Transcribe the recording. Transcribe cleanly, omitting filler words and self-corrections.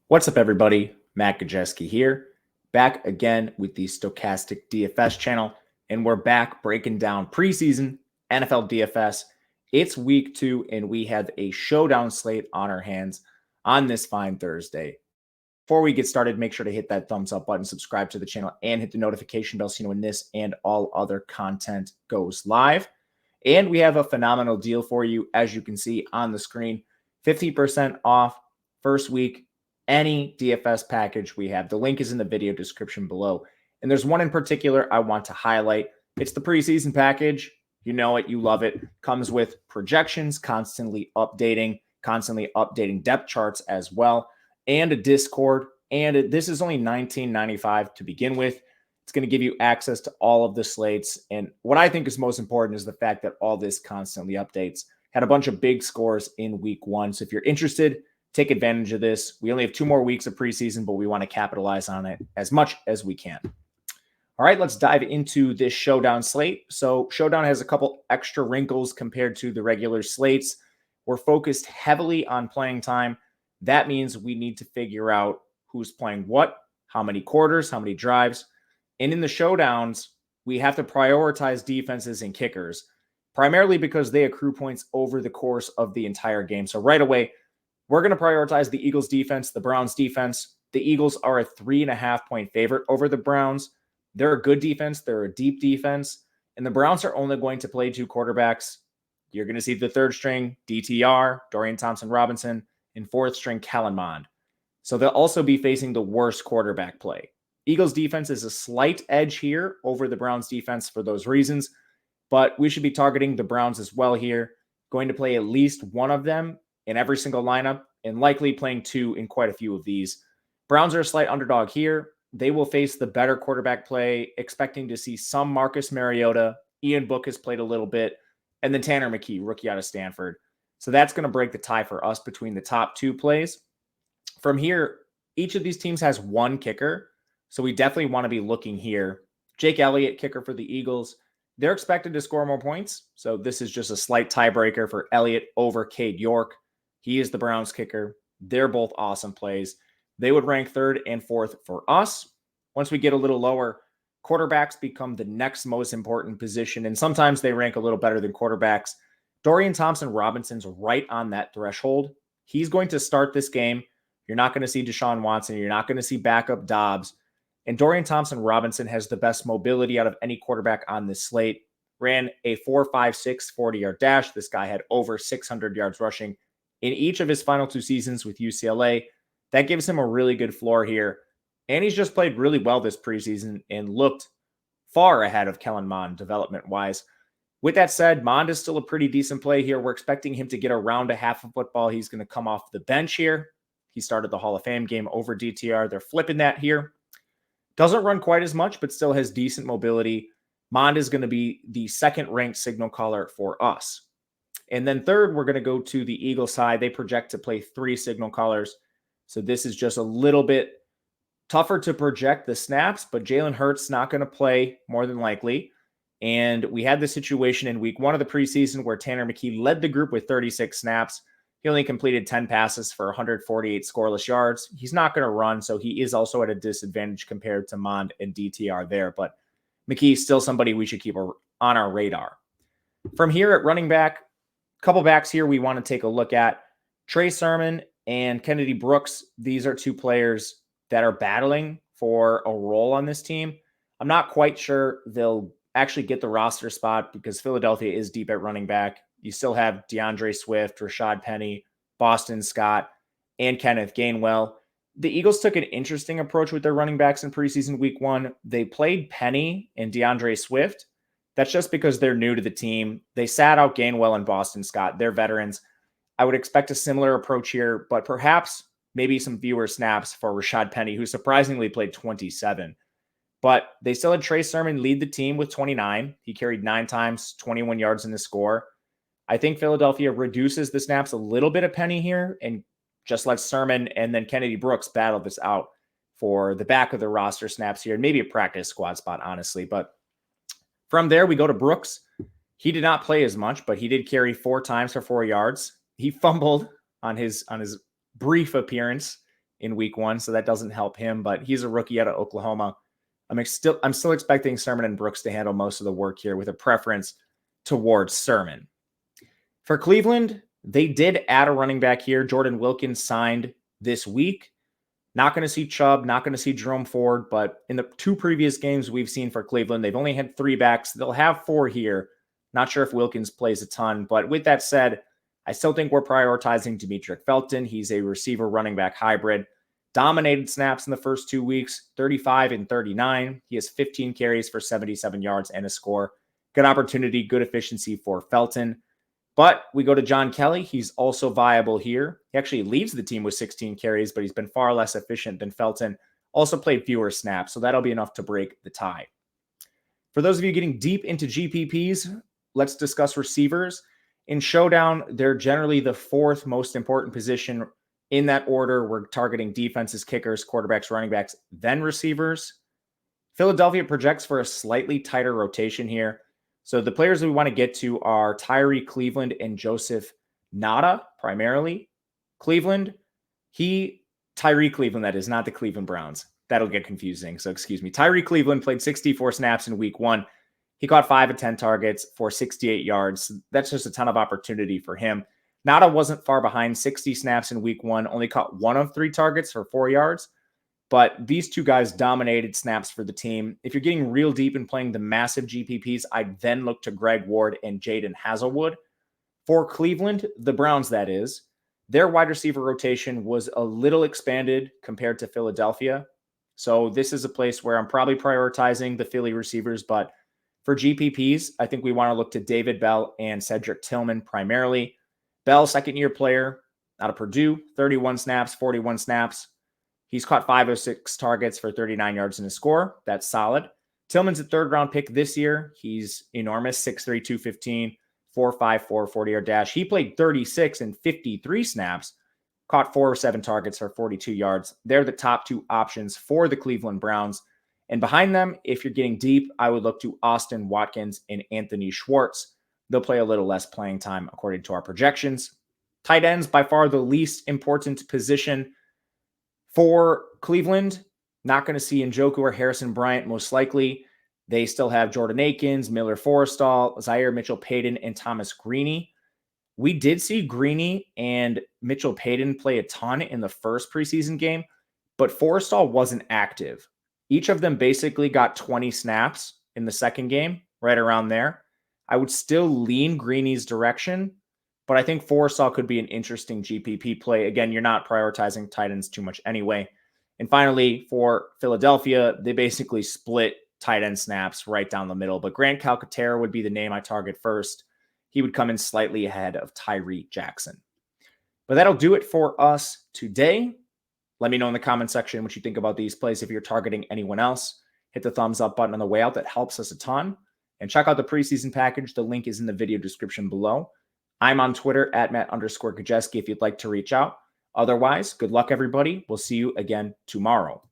What's up, everybody? Matt Gajewski here, back again with the Stochastic DFS channel, and we're back breaking down preseason NFL DFS. It's week 2, and we have a showdown slate on our hands on this fine Thursday. Before we get started, make sure to hit that thumbs up button, subscribe to the channel, and hit the notification bell so you know when this and all other content goes live. And we have a phenomenal deal for you, as you can see on the screen. 50% off first week, any DFS package we have. The link is in the video description below. And there's one in particular I want to highlight. It's the preseason package. You know it, you love it. Comes with projections, constantly updating depth charts as well, and a Discord. And this is only $19.95 to begin with. It's going to give you access to all of the slates. And what I think is most important is the fact that all this constantly updates. Had a bunch of big scores in week 1. So if you're interested, take advantage of this. We only have 2 more weeks of preseason, but we want to capitalize on it as much as we can. All right, let's dive into this showdown slate. So showdown has a couple extra wrinkles compared to the regular slates. We're focused heavily on playing time. That means we need to figure out who's playing what, how many quarters, how many drives. And in the showdowns, we have to prioritize defenses and kickers, primarily because they accrue points over the course of the entire game. So right away, we're going to prioritize the Eagles defense, the Browns defense. The Eagles are a 3.5-point favorite over the Browns. They're a good defense. They're a deep defense. And the Browns are only going to play 2 quarterbacks. You're going to see the 3rd string, DTR, Dorian Thompson-Robinson, and 4th string, Kellen Mond. So they'll also be facing the worst quarterback play. Eagles defense is a slight edge here over the Browns defense for those reasons, but we should be targeting the Browns as well here. Going to play at least one of them in every single lineup, and likely playing 2 in quite a few of these. Browns are a slight underdog here. They will face the better quarterback play, expecting to see some Marcus Mariota. Ian Book has played a little bit, and then Tanner McKee, rookie out of Stanford. So that's going to break the tie for us between the top 2 plays. From here, each of these teams has 1 kicker, so we definitely want to be looking here. Jake Elliott, kicker for the Eagles. They're expected to score more points, so this is just a slight tiebreaker for Elliott over Cade York. He is the Browns kicker. They're both awesome plays. They would rank 3rd and 4th for us. Once we get a little lower, quarterbacks become the next most important position, and sometimes they rank a little better than quarterbacks. Dorian Thompson-Robinson's right on that threshold. He's going to start this game. You're not going to see Deshaun Watson. You're not going to see backup Dobbs. And Dorian Thompson-Robinson has the best mobility out of any quarterback on this slate. Ran a 4.56 40-yard dash. This guy had over 600 yards rushing in each of his final 2 seasons with UCLA. That gives him a really good floor here. And he's just played really well this preseason and looked far ahead of Kellen Mond development-wise. With that said, Mond is still a pretty decent play here. We're expecting him to get around a half of football. He's going to come off the bench here. He started the Hall of Fame game over DTR. They're flipping that here. Doesn't run quite as much, but still has decent mobility. Mond is going to be the 2nd-ranked signal caller for us. And then 3rd, we're going to go to the Eagle side. They project to play 3 signal callers. So this is just a little bit tougher to project the snaps, but Jalen Hurts not going to play more than likely. And we had the situation in week 1 of the preseason where Tanner McKee led the group with 36 snaps. He only completed 10 passes for 148 scoreless yards. He's not going to run, so he is also at a disadvantage compared to Mond and DTR there. But McKee is still somebody we should keep on our radar. From here at running back, a couple backs here we want to take a look at. Trey Sermon and Kennedy Brooks. These are 2 players that are battling for a role on this team. I'm not quite sure they'll actually get the roster spot because Philadelphia is deep at running back. You still have DeAndre Swift, Rashad Penny, Boston Scott, and Kenneth Gainwell. The Eagles took an interesting approach with their running backs in preseason week 1. They played Penny and DeAndre Swift. That's just because they're new to the team. They sat out Gainwell and Boston Scott. They're veterans. I would expect a similar approach here, but perhaps maybe some fewer snaps for Rashad Penny, who surprisingly played 27. But they still had Trey Sermon lead the team with 29. He carried 9 times, 21 yards in the score. I think Philadelphia reduces the snaps a little bit of Penny here and just lets Sermon and then Kennedy Brooks battle this out for the back of the roster snaps here, and maybe a practice squad spot, honestly. But from there, we go to Brooks. He did not play as much, but he did carry 4 times for 4 yards. He fumbled on his brief appearance in week 1, so that doesn't help him, but he's a rookie out of Oklahoma. I'm still expecting Sermon and Brooks to handle most of the work here with a preference towards Sermon. For Cleveland, they did add a running back here. Jordan Wilkins signed this week. Not going to see Chubb, not going to see Jerome Ford, but in the 2 previous games we've seen for Cleveland, they've only had 3 backs. They'll have 4 here. Not sure if Wilkins plays a ton, but with that said, I still think we're prioritizing Demetric Felton. He's a receiver running back hybrid. Dominated snaps in the first 2 weeks, 35 and 39. He has 15 carries for 77 yards and a score. Good opportunity, good efficiency for Felton. But we go to John Kelly. He's also viable here. He actually leads the team with 16 carries, but he's been far less efficient than Felton. Also played fewer snaps, so that'll be enough to break the tie. For those of you getting deep into GPPs, let's discuss receivers. In Showdown, they're generally the 4th most important position. In that order, we're targeting defenses, kickers, quarterbacks, running backs, then receivers. Philadelphia projects for a slightly tighter rotation here. So the players we want to get to are Tyree Cleveland and Joseph Nada, primarily. Tyree Cleveland, that is, not the Cleveland Browns. That'll get confusing, so excuse me. Tyree Cleveland played 64 snaps in week 1. He caught 5 of 10 targets for 68 yards. That's just a ton of opportunity for him. Nada wasn't far behind, 60 snaps in week 1, only caught 1 of 3 targets for 4 yards. But these 2 guys dominated snaps for the team. If you're getting real deep and playing the massive GPPs, I'd then look to Greg Ward and Jaden Hazelwood. For Cleveland, the Browns that is, their wide receiver rotation was a little expanded compared to Philadelphia. So this is a place where I'm probably prioritizing the Philly receivers. But for GPPs, I think we want to look to David Bell and Cedric Tillman primarily. Bell, second-year player out of Purdue, 31 snaps, 41 snaps. He's caught 5 of 6 targets for 39 yards and a score. That's solid. Tillman's a 3rd-round pick this year. He's enormous, 6'3", 215, 4.54, 40-yard dash. He played 36 and 53 snaps, caught 4 or 7 targets for 42 yards. They're the top 2 options for the Cleveland Browns. And behind them, if you're getting deep, I would look to Austin Watkins and Anthony Schwartz. They'll play a little less playing time according to our projections. Tight ends, by far the least important position for Cleveland. Not going to see Njoku or Harrison Bryant most likely. They still have Jordan Akins, Miller Forrestall, Zaire Mitchell-Payton, and Thomas Greeny. We did see Greeny and Mitchell-Payton play a ton in the first preseason game, but Forrestall wasn't active. Each of them basically got 20 snaps in the second game, right around there. I would still lean Greeny's direction, but I think Forrestall could be an interesting GPP play. Again, you're not prioritizing tight ends too much anyway. And finally, for Philadelphia, they basically split tight end snaps right down the middle. But Grant Calcaterra would be the name I target first. He would come in slightly ahead of Tyree Jackson. But that'll do it for us today. Let me know in the comment section what you think about these plays. If you're targeting anyone else, hit the thumbs up button on the way out. That helps us a ton. And check out the preseason package. The link is in the video description below. I'm on Twitter at Matt_Gajewski if you'd like to reach out. Otherwise, good luck, everybody. We'll see you again tomorrow.